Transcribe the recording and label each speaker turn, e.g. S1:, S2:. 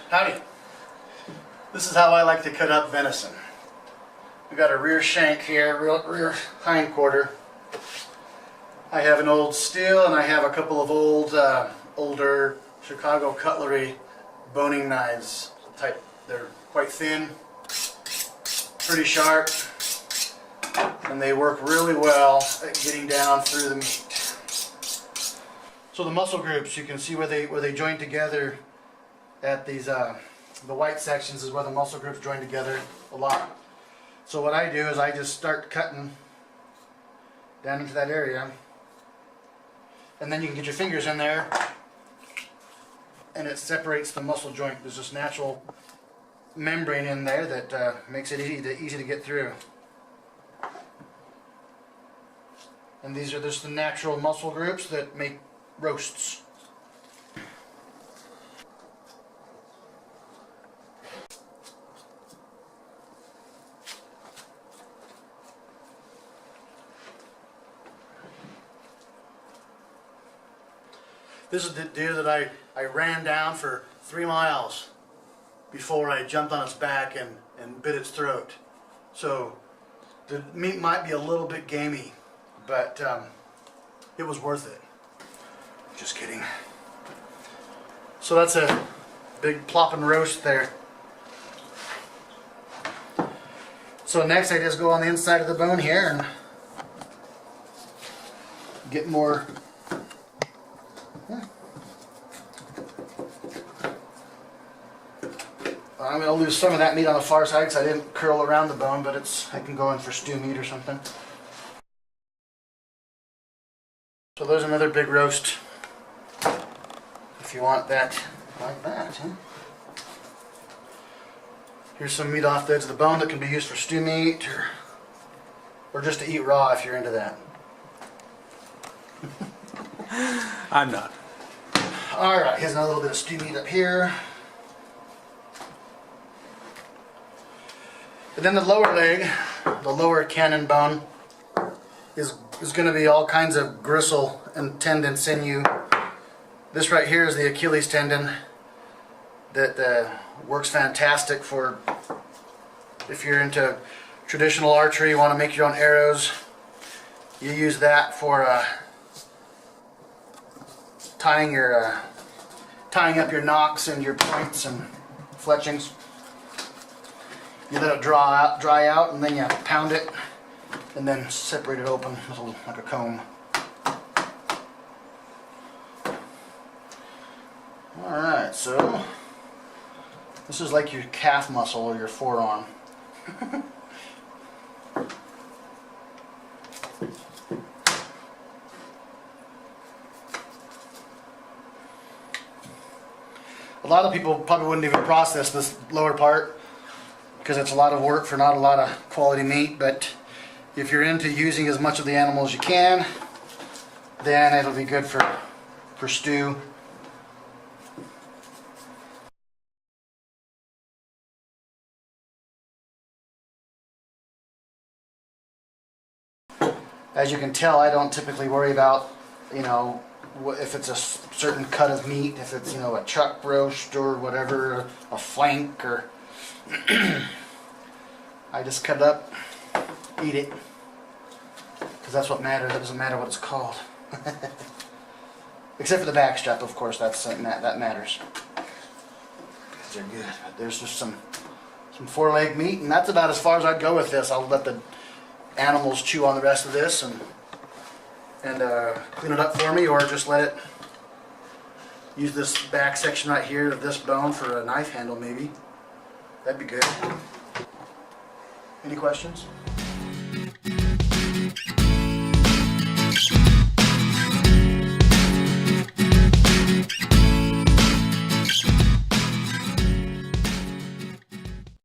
S1: Howdy. This is how I like to cut up venison. We got a rear shank here, rear hind quarter. I have an old steel and I have a couple of older Chicago cutlery boning knives type. They're quite thin, pretty sharp, and they work really well at getting down through the meat. So the muscle groups, you can see where they join together at these the white sections is where the muscle groups join together a lot. So what I do is I just start cutting down into that area, and then you can get your fingers in there and it separates the muscle joint. There's this natural membrane in there that makes it easy to get through. And these are just the natural muscle groups that make roasts. This is the deer that I ran down for 3 miles before I jumped on its back and bit its throat. So the meat might be a little bit gamey, but it was worth it. Just kidding. So that's a big plopping roast there. So next I just go on the inside of the bone here and get more. I'm going to lose some of that meat on the far side because I didn't curl around the bone, but I can go in for stew meat or something. So there's another big roast if you want that like that. Huh? Here's some meat off the edge of the bone that can be used for stew meat or just to eat raw if you're into that.
S2: I'm not.
S1: Alright, here's another little bit of stew meat up here. And then the lower leg, the lower cannon bone, is going to be all kinds of gristle and tendon sinew. This right here is the Achilles tendon that works fantastic for if you're into traditional archery, you want to make your own arrows. You use that for tying up your nocks and your points and fletchings. You let it dry out, and then you pound it, and then separate it open like a comb. Alright, so this is like your calf muscle or your forearm. A lot of people probably wouldn't even process this lower part because it's a lot of work for not a lot of quality meat, but if you're into using as much of the animal as you can, then it'll be good for stew. As you can tell, I don't typically worry about, if it's a certain cut of meat, if it's, a chuck roast or whatever, a flank or I just cut it up, eat it, because that's what matters. It doesn't matter what it's called. Except for the back strap, of course, that matters. They're good. But there's just some foreleg meat, and that's about as far as I'd go with this. I'll let the animals chew on the rest of this and clean it up for me, or just let it use this back section right here of this bone for a knife handle maybe. That'd be good. Any questions?